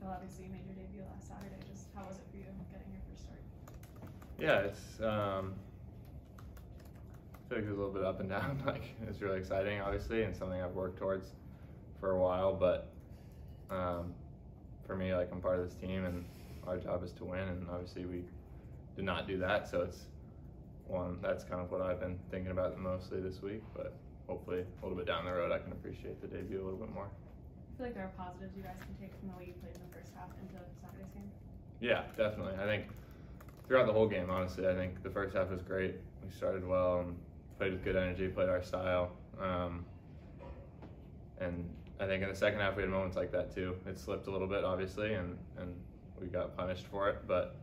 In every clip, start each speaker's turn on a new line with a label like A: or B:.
A: Phil, obviously you made your debut last Saturday. Just how was it for you getting your first start?
B: Yeah, it's I feel like it was a little bit up and down. Like, it's really exciting, obviously, and something I've worked towards for a while. But for me, like, I'm part of this team, and our job is to win. And obviously, we did not do that. So that's kind of what I've been thinking about mostly this week. But hopefully, a little bit down the road, I can appreciate the debut a little bit more.
A: I feel like there are positives you guys can take from the way you played in the first half into Saturday's game.
B: Yeah, definitely. I think throughout the whole game, honestly, I think the first half was great. We started well and played with good energy, played our style. And I think in the second half we had moments like that too. It slipped a little bit, obviously, and we got punished for it. But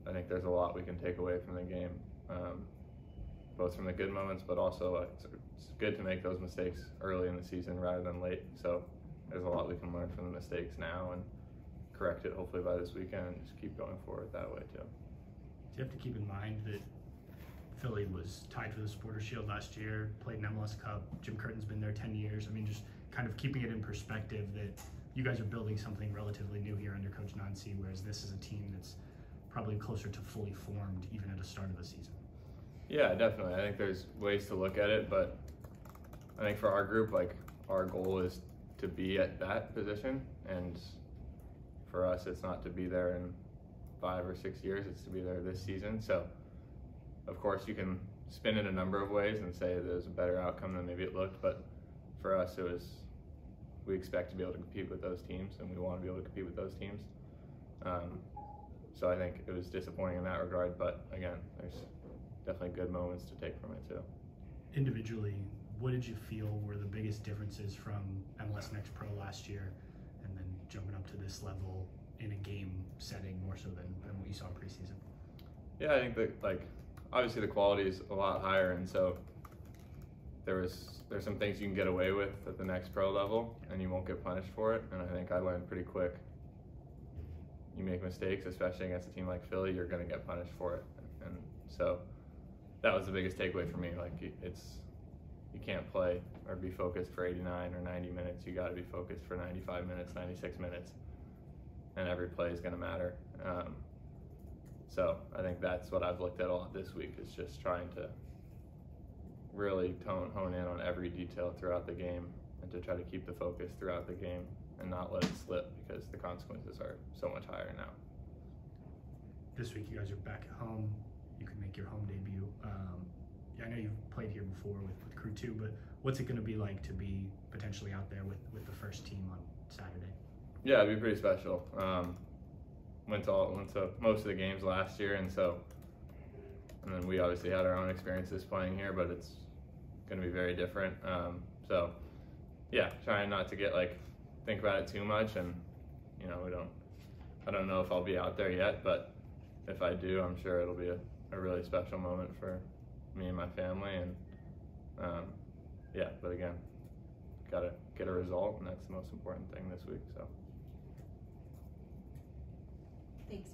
B: I think there's a lot we can take away from the game, both from the good moments, but also it's good to make those mistakes early in the season rather than late. So there's a lot we can learn from the mistakes now and correct it hopefully by this weekend and just keep going forward that way too.
C: Do you have to keep in mind that Philly was tied for the Supporters Shield last year, played an MLS Cup, Jim Curtin's been there 10 years. I mean, just kind of keeping it in perspective that you guys are building something relatively new here under Coach Nancy, whereas this is a team that's probably closer to fully formed even at the start of the season.
B: Yeah, definitely. I think there's ways to look at it, but I think for our group, like, our goal is to be at that position, and for us, it's not to be there in 5 or 6 years, it's to be there this season. So, of course, you can spin it a number of ways and say there's a better outcome than maybe it looked, but for us, we expect to be able to compete with those teams, and we want to be able to compete with those teams. So I think it was disappointing in that regard, but again, there's definitely good moments to take from it too.
C: Individually, what did you feel were the biggest differences from MLS Next Pro last year and then jumping up to this level in a game setting more so than what you saw in preseason?
B: Yeah, I think that, like, obviously the quality is a lot higher, and so there's some things you can get away with at the Next Pro level and you won't get punished for it, and I think I learned pretty quick you make mistakes, especially against a team like Philly, you're going to get punished for it. And so that was the biggest takeaway for me. Like, you can't play or be focused for 89 or 90 minutes. You got to be focused for 95 minutes, 96 minutes, and every play is going to matter. So I think that's what I've looked at a lot this week, is just trying to really hone in on every detail throughout the game and to try to keep the focus throughout the game and not let it slip, because the consequences are so much higher now.
C: This week you guys are back at home. You can make your home debut. I know you've played here before with Crew 2, but what's it going to be like to be potentially out there with the first team on Saturday?
B: Yeah, it'd be pretty special. Went to most of the games last year, and then we obviously had our own experiences playing here, but it's going to be very different. So yeah, trying not to think about it too much, and I don't know if I'll be out there yet, but if I do, I'm sure it'll be a really special moment for me and my family, and yeah, but again, gotta get a result, and that's the most important thing this week. So
D: thanks.